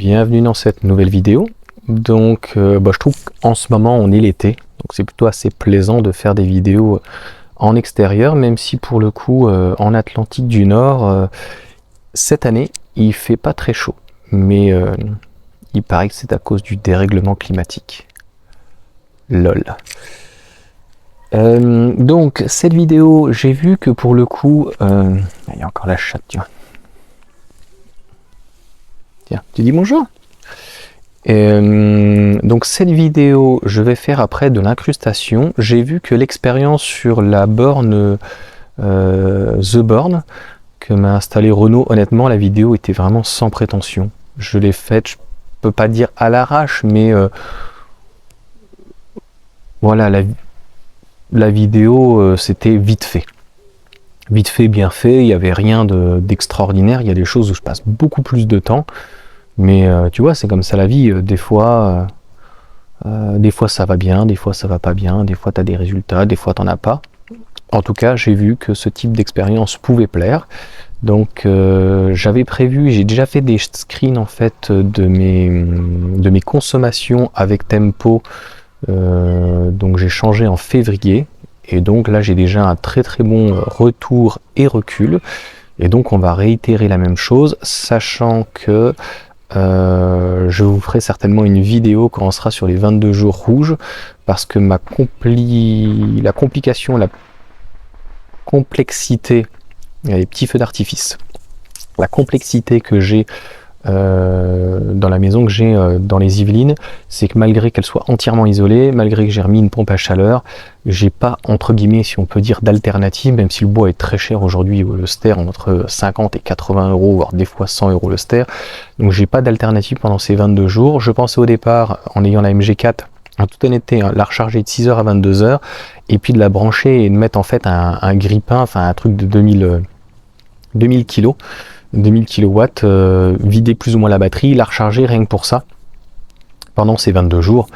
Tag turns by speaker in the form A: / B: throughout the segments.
A: bienvenue dans cette nouvelle vidéo. Donc je trouve qu'en ce moment on est l'été, donc c'est plutôt assez plaisant de faire des vidéos en extérieur, même si pour le coup en Atlantique du Nord, cette année il fait pas très chaud, mais il paraît que c'est à cause du dérèglement climatique. LOL. Donc cette vidéo, j'ai vu que pour le coup, il y a encore la chatte, tu vois. Tiens, tu dis bonjour. Donc cette vidéo, je vais faire après de l'incrustation. J'ai vu que l'expérience sur la borne The Born que m'a installé Renault, honnêtement la vidéo était vraiment sans prétention. Je l'ai faite, je peux pas dire à l'arrache, mais voilà, la vidéo c'était vite fait. Vite fait, bien fait, il n'y avait rien d'extraordinaire. Il y a des choses où je passe beaucoup plus de temps. Mais tu vois, c'est comme ça la vie. Des fois ça va bien, des fois ça va pas bien, des fois tu as des résultats, des fois t'en as pas. En tout cas, j'ai vu que ce type d'expérience pouvait plaire. Donc j'avais prévu, j'ai déjà fait des screens en fait de mes consommations avec Tempo. Donc j'ai changé en février. Et donc là j'ai déjà un très très bon retour et recul. Et donc on va réitérer la même chose, sachant que je vous ferai certainement une vidéo quand on sera sur les 22 jours rouges, parce que la complication, la complexité, il y a les petits feux d'artifice, la complexité que j'ai dans la maison que j'ai dans les Yvelines, c'est que malgré qu'elle soit entièrement isolée, malgré que j'ai remis une pompe à chaleur, j'ai pas, entre guillemets, si on peut dire, d'alternative, même si le bois est très cher aujourd'hui, le ster entre 50 et 80 euros, voire des fois 100 euros le ster. Donc j'ai pas d'alternative pendant ces 22 jours. Je pensais au départ, en ayant la MG4, en toute honnêteté, la recharger de 6h à 22h, et puis de la brancher et de mettre en fait un grippin, enfin un truc de 2000 kg. 2000 kW, vider plus ou moins la batterie, la recharger rien que pour ça, pendant ces 22 jours.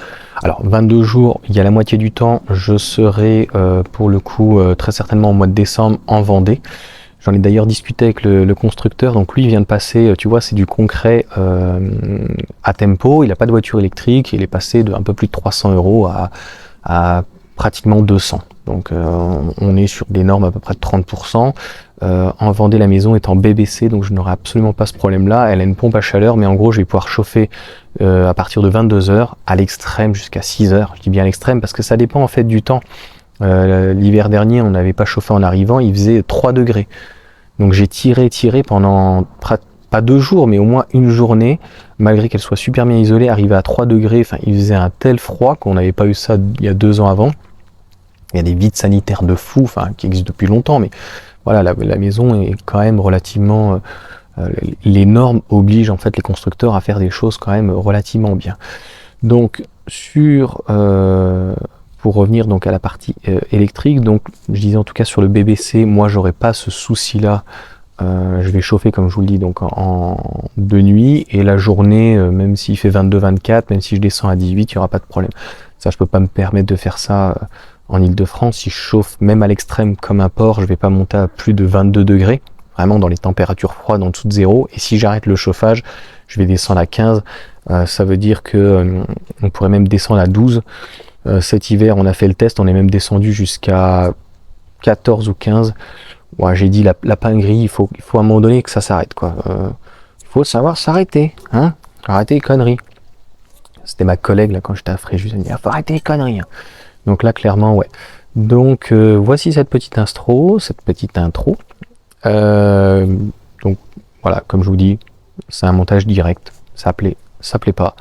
A: Alors 22 jours, il y a la moitié du temps, je serai pour le coup très certainement au mois de décembre en Vendée. J'en ai d'ailleurs discuté avec le constructeur, donc lui il vient de passer, tu vois, c'est du concret à Tempo, il n'a pas de voiture électrique, il est passé de un peu plus de 300 euros à pratiquement 200. Donc on est sur des normes à peu près de 30%. En Vendée, la maison est en BBC, donc je n'aurai absolument pas ce problème-là. Elle a une pompe à chaleur, mais en gros, je vais pouvoir chauffer à partir de 22h, à l'extrême jusqu'à 6h. Je dis bien à l'extrême parce que ça dépend en fait du temps. L'hiver dernier, on n'avait pas chauffé en arrivant, il faisait 3 degrés. Donc j'ai tiré pendant pas 2 jours, mais au moins une journée, malgré qu'elle soit super bien isolée, arrivé à 3 degrés. Enfin, il faisait un tel froid qu'on n'avait pas eu ça il y a 2 ans avant. Il y a des vides sanitaires de fou, enfin qui existent depuis longtemps, mais voilà, la maison est quand même relativement... les normes obligent en fait les constructeurs à faire des choses quand même relativement bien. Donc pour revenir donc à la partie électrique, donc je disais en tout cas sur le BBC, moi j'aurais pas ce souci-là. Je vais chauffer comme je vous le dis donc de nuit, et la journée, même s'il fait 22-24, même si je descends à 18, il n'y aura pas de problème. Ça, je peux pas me permettre de faire ça en Ile-de-France. Si je chauffe même à l'extrême comme un porc, je vais pas monter à plus de 22 degrés, vraiment dans les températures froides en dessous de zéro. Et si j'arrête le chauffage, je vais descendre à 15. Ça veut dire que on pourrait même descendre à 12. Cet hiver, on a fait le test, on est même descendu jusqu'à 14 ou 15. Ouais, j'ai dit la pinguerie, il faut à un moment donné que ça s'arrête, quoi. Il faut savoir s'arrêter, hein. Arrêter les conneries. C'était ma collègue là quand j'étais à Fréjus, elle me dit faut arrêter les conneries. Donc là, clairement, ouais. Donc voici cette petite intro. Donc voilà, comme je vous dis, c'est un montage direct. Ça plaît pas.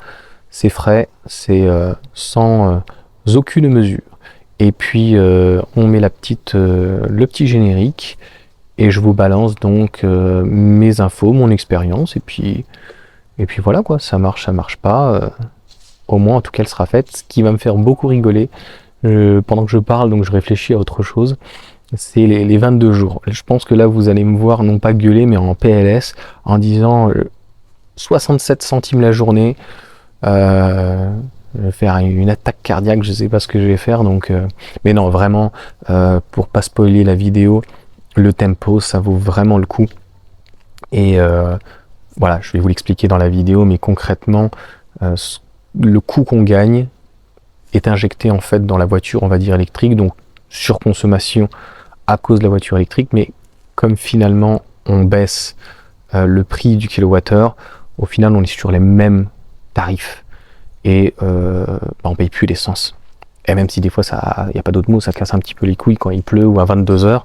A: C'est frais, c'est sans aucune mesure. Et puis on met le petit générique et je vous balance donc mes infos, mon expérience, et puis voilà quoi, ça marche pas. Au moins en tout cas elle sera faite. Ce qui va me faire beaucoup rigoler, pendant que je parle, donc je réfléchis à autre chose, c'est les 22 jours. Je pense que là vous allez me voir non pas gueuler mais en PLS en disant 67 centimes la journée, je vais faire une attaque cardiaque, je sais pas ce que je vais faire, donc mais non vraiment, pour pas spoiler la vidéo, le Tempo ça vaut vraiment le coup. Et voilà, je vais vous l'expliquer dans la vidéo, mais concrètement, le coût qu'on gagne est injecté en fait dans la voiture, on va dire électrique, donc surconsommation à cause de la voiture électrique, mais comme finalement on baisse le prix du kilowattheure, au final on est sur les mêmes tarifs et on paye plus l'essence. Et même si des fois il n'y a pas d'autre mot, ça casse un petit peu les couilles quand il pleut ou à 22 h.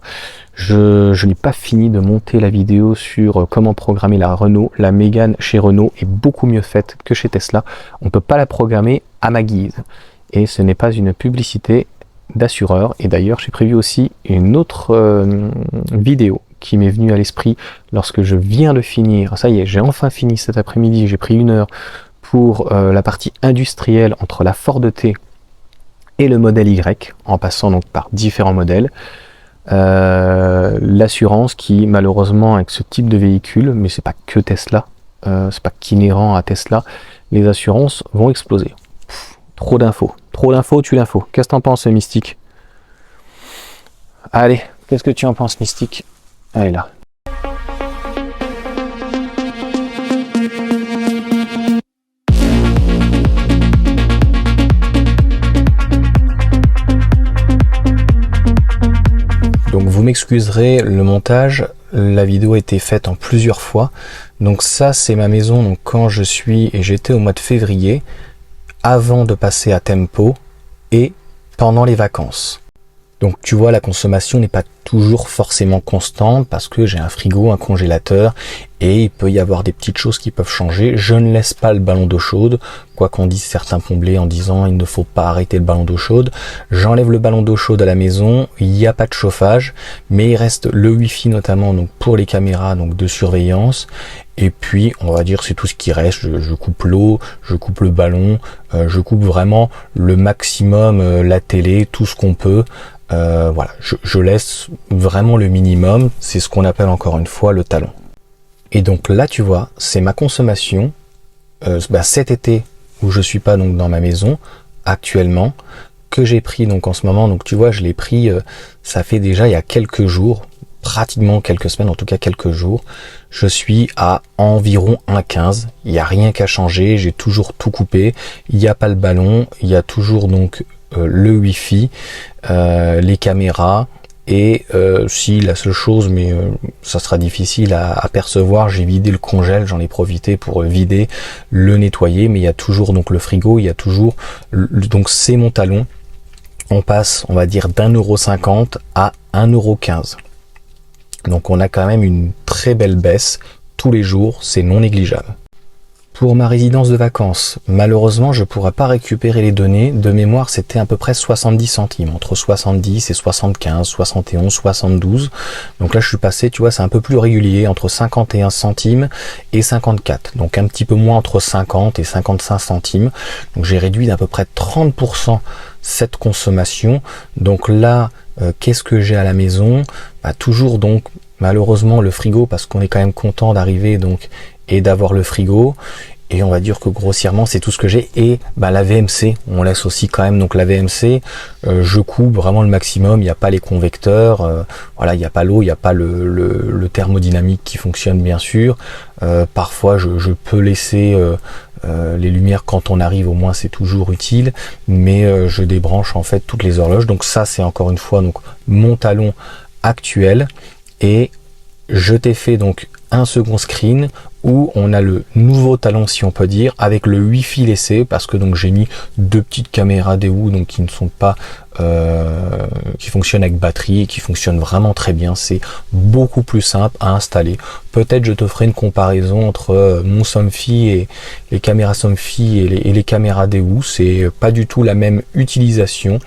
A: Je n'ai pas fini de monter la vidéo sur comment programmer la Renault. La Mégane chez Renault est beaucoup mieux faite que chez Tesla. On ne peut pas la programmer à ma guise. Et ce n'est pas une publicité d'assureur. Et d'ailleurs, j'ai prévu aussi une autre vidéo qui m'est venue à l'esprit lorsque je viens de finir. Ça y est, j'ai enfin fini cet après-midi. J'ai pris 1 heure pour la partie industrielle entre la Ford T et le modèle Y, en passant donc par différents modèles. L'assurance qui malheureusement avec ce type de véhicule, mais c'est pas que Tesla, c'est pas qu'inhérent à Tesla, les assurances vont exploser. Trop d'infos, tue l'info. Qu'est-ce que t'en penses, Mystique? Allez, qu'est-ce que tu en penses, Mystique? Allez là. Donc vous m'excuserez, le montage, la vidéo a été faite en plusieurs fois. Donc ça c'est ma maison, donc quand j'étais au mois de février, avant de passer à Tempo et pendant les vacances. Donc tu vois, la consommation n'est pas toujours forcément constante parce que j'ai un frigo, un congélateur et il peut y avoir des petites choses qui peuvent changer. Je ne laisse pas le ballon d'eau chaude, quoi qu'en disent certains plombiers en disant il ne faut pas arrêter le ballon d'eau chaude. J'enlève le ballon d'eau chaude à la maison, il n'y a pas de chauffage, mais il reste le Wi-Fi notamment donc pour les caméras donc de surveillance. Et puis on va dire c'est tout ce qui reste, je coupe l'eau, je coupe le ballon, je coupe vraiment le maximum la télé, tout ce qu'on peut. Voilà, je laisse vraiment le minimum, c'est ce qu'on appelle encore une fois le talon. Et donc là tu vois, c'est ma consommation cet été où je suis pas donc dans ma maison actuellement, que j'ai pris donc en ce moment, donc tu vois je l'ai pris, ça fait déjà il y a quelques jours, pratiquement quelques semaines, en tout cas quelques jours, je suis à environ 1,15, il n'y a rien qu'à changer, j'ai toujours tout coupé, il n'y a pas le ballon, il y a toujours donc le Wi-Fi, les caméras, et si la seule chose, mais ça sera difficile à percevoir, j'ai vidé le congèle, j'en ai profité pour vider, le nettoyer, mais il y a toujours donc le frigo, il y a toujours, donc c'est mon talon, on passe on va dire d'1,50 € à 1,15 €. Donc on a quand même une très belle baisse tous les jours, c'est non négligeable. Pour ma résidence de vacances, malheureusement je ne pourrai pas récupérer les données, de mémoire c'était à peu près 70 centimes, entre 70 et 75, 71, 72, donc là je suis passé, tu vois c'est un peu plus régulier, entre 51 centimes et 54, donc un petit peu moins entre 50 et 55 centimes, donc j'ai réduit d'à peu près 30% cette consommation. Donc là qu'est-ce que j'ai à la maison? Toujours donc malheureusement le frigo, parce qu'on est quand même content d'arriver donc et d'avoir le frigo, et on va dire que grossièrement c'est tout ce que j'ai, et la VMC, on laisse aussi quand même donc la VMC, je coupe vraiment le maximum, il n'y a pas les convecteurs, voilà, il n'y a pas l'eau, il n'y a pas le thermodynamique qui fonctionne bien sûr, parfois je peux laisser les lumières quand on arrive, au moins c'est toujours utile, mais je débranche en fait toutes les horloges. Donc ça c'est encore une fois donc mon talon actuel, et je t'ai fait donc un second screen où on a le nouveau talon si on peut dire, avec le Wi-Fi laissé, parce que donc j'ai mis 2 petites caméras Daewoo donc qui ne sont pas qui fonctionnent avec batterie et qui fonctionnent vraiment très bien, c'est beaucoup plus simple à installer. Peut-être je te ferai une comparaison entre mon Somfy et les caméras Somfy et les caméras Daewoo, c'est pas du tout la même utilisation,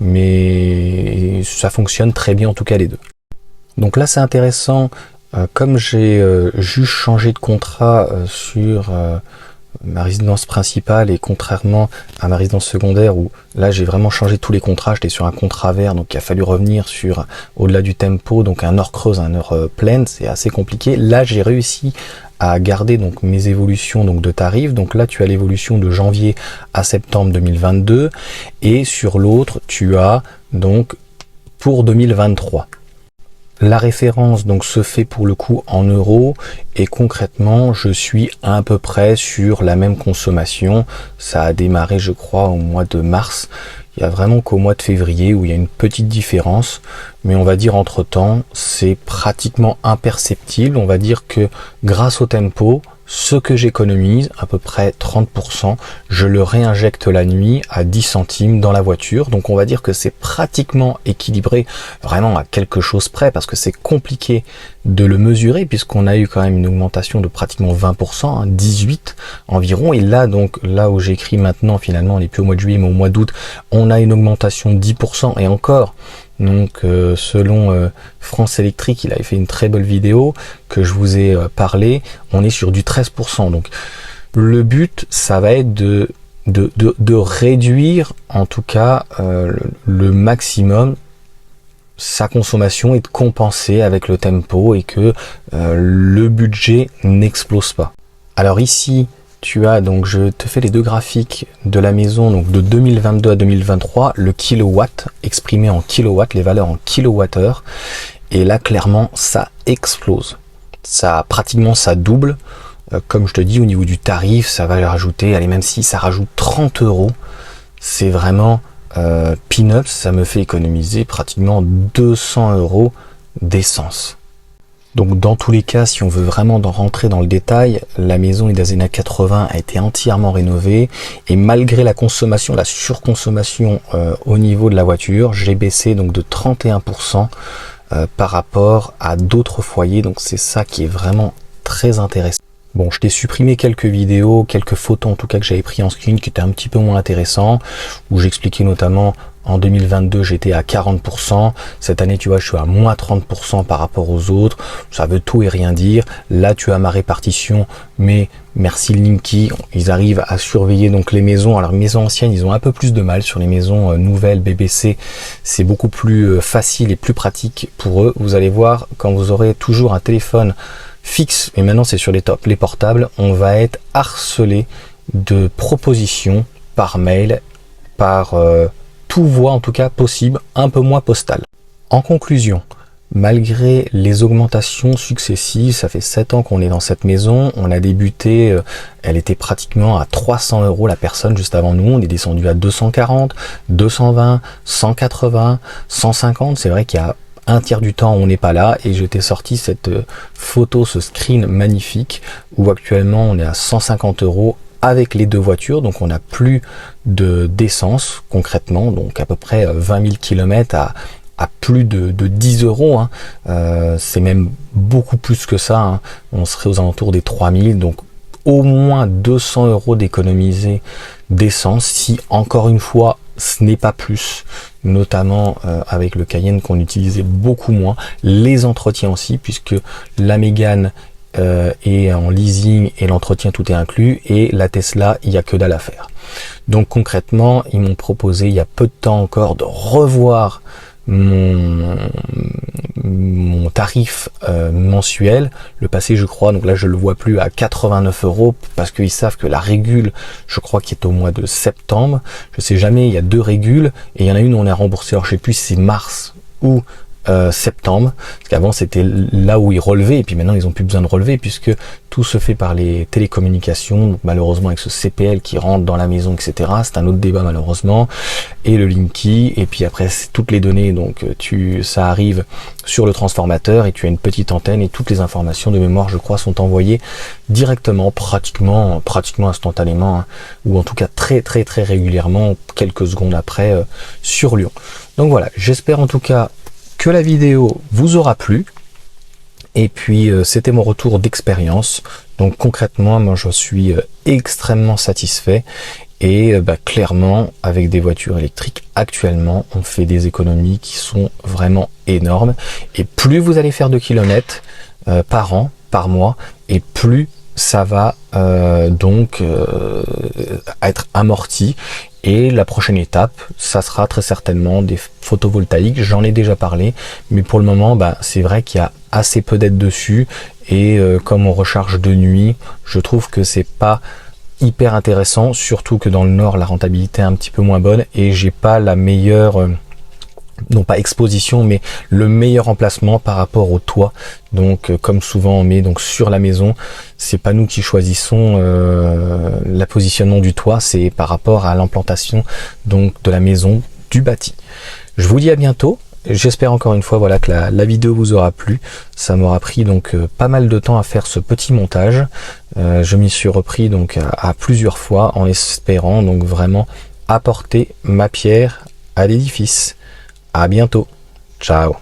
A: mais ça fonctionne très bien en tout cas les deux. Donc là c'est intéressant, comme j'ai juste changé de contrat sur ma résidence principale, et contrairement à ma résidence secondaire où là j'ai vraiment changé tous les contrats, j'étais sur un contrat vert, donc il a fallu revenir sur au-delà du tempo, donc un heure creuse, un heure pleine, c'est assez compliqué. Là j'ai réussi à garder donc mes évolutions donc de tarifs. Donc là tu as l'évolution de janvier à septembre 2022, et sur l'autre tu as donc pour 2023. La référence donc se fait pour le coup en euros et concrètement je suis à peu près sur la même consommation. Ça a démarré je crois au mois de mars. Il y a vraiment qu'au mois de février où il y a une petite différence, mais on va dire entre temps c'est pratiquement imperceptible. On va dire que grâce au tempo, ce que j'économise, à peu près 30%, je le réinjecte la nuit à 10 centimes dans la voiture. Donc on va dire que c'est pratiquement équilibré, vraiment à quelque chose près, parce que c'est compliqué de le mesurer, puisqu'on a eu quand même une augmentation de pratiquement 20%, 18 environ. Et là, donc, là où j'écris maintenant, finalement, on n'est plus au mois de juillet, mais au mois d'août, on a une augmentation de 10%, et encore. Donc selon France Électrique, il avait fait une très belle vidéo que je vous ai parlé, on est sur du 13%. Donc le but, ça va être de réduire en tout cas le maximum sa consommation et de compenser avec le tempo et que le budget n'explose pas. Alors ici, tu as donc, je te fais les deux graphiques de la maison, donc de 2022 à 2023, le kilowatt exprimé en kilowatts, les valeurs en kilowattheure, et là clairement ça explose. Ça pratiquement ça double. Comme je te dis, au niveau du tarif, ça va rajouter, allez, même si ça rajoute 30 euros, c'est vraiment peanuts, ça me fait économiser pratiquement 200 euros d'essence. Donc dans tous les cas, si on veut vraiment rentrer dans le détail, la maison Idazena 80 a été entièrement rénovée et malgré la consommation, la surconsommation au niveau de la voiture, j'ai baissé donc de 31% par rapport à d'autres foyers. Donc c'est ça qui est vraiment très intéressant. Bon, je t'ai supprimé quelques vidéos, quelques photos en tout cas que j'avais pris en screen qui étaient un petit peu moins intéressants, où j'expliquais notamment en 2022 j'étais à 40%, cette année tu vois je suis à moins 30% par rapport aux autres, ça veut tout et rien dire. Là tu as ma répartition, mais merci Linky, ils arrivent à surveiller donc les maisons. Alors les maisons anciennes ils ont un peu plus de mal, sur les maisons nouvelles BBC c'est beaucoup plus facile et plus pratique pour eux. Vous allez voir quand vous aurez toujours un téléphone fixe, et maintenant c'est sur les portables, on va être harcelé de propositions par mail, par tout voie en tout cas possible, un peu moins postal. En conclusion, malgré les augmentations successives, ça fait 7 ans qu'on est dans cette maison, on a débuté, elle était pratiquement à 300 euros la personne juste avant nous, on est descendu à 240, 220, 180, 150, c'est vrai qu'il y a un tiers du temps on n'est pas là, et je t'ai sorti cette photo, ce screen magnifique où actuellement on est à 150 euros avec les deux voitures, donc on n'a plus d'essence concrètement, donc à peu près 20 000 km à plus de 10 euros, hein. C'est même beaucoup plus que ça, hein. On serait aux alentours des 3000, donc au moins 200 euros d'économiser d'essence, si encore une fois ce n'est pas plus, notamment avec le Cayenne qu'on utilisait beaucoup moins, les entretiens aussi, puisque la Mégane est en leasing et l'entretien tout est inclus, et la Tesla il n'y a que dalle à faire. Donc concrètement ils m'ont proposé il y a peu de temps encore de revoir mon tarif mensuel, le passé je crois, donc là je le vois plus à 89 euros parce qu'ils savent que la régule je crois qui est au mois de septembre, je sais jamais, il y a deux régules et il y en a une où on est remboursé, alors je sais plus si c'est mars ou septembre, parce qu'avant c'était là où ils relevaient et puis maintenant ils ont plus besoin de relever puisque tout se fait par les télécommunications, donc malheureusement avec ce CPL qui rentre dans la maison, etc. C'est un autre débat malheureusement, et le Linky, et puis après c'est toutes les données, donc ça arrive sur le transformateur et tu as une petite antenne et toutes les informations de mémoire je crois sont envoyées directement, pratiquement instantanément, hein, ou en tout cas très régulièrement, quelques secondes après sur Lyon. Donc voilà, j'espère en tout cas que la vidéo vous aura plu, et puis c'était mon retour d'expérience. Donc concrètement moi je suis extrêmement satisfait, et clairement avec des voitures électriques actuellement on fait des économies qui sont vraiment énormes, et plus vous allez faire de kilomètres par an, par mois, et plus ça va être amorti. Et la prochaine étape, ça sera très certainement des photovoltaïques. J'en ai déjà parlé, mais pour le moment, c'est vrai qu'il y a assez peu d'aides dessus. Et comme on recharge de nuit, je trouve que c'est pas hyper intéressant, surtout que dans le nord, la rentabilité est un petit peu moins bonne et j'ai pas la meilleure non pas exposition, mais le meilleur emplacement par rapport au toit. Donc comme souvent on met donc sur la maison, c'est pas nous qui choisissons le positionnement du toit, c'est par rapport à l'implantation donc de la maison, du bâti. Je vous dis à bientôt. J'espère encore une fois voilà que la vidéo vous aura plu. Ça m'aura pris donc pas mal de temps à faire ce petit montage. Je m'y suis repris donc à plusieurs fois en espérant donc vraiment apporter ma pierre à l'édifice. À bientôt. Ciao.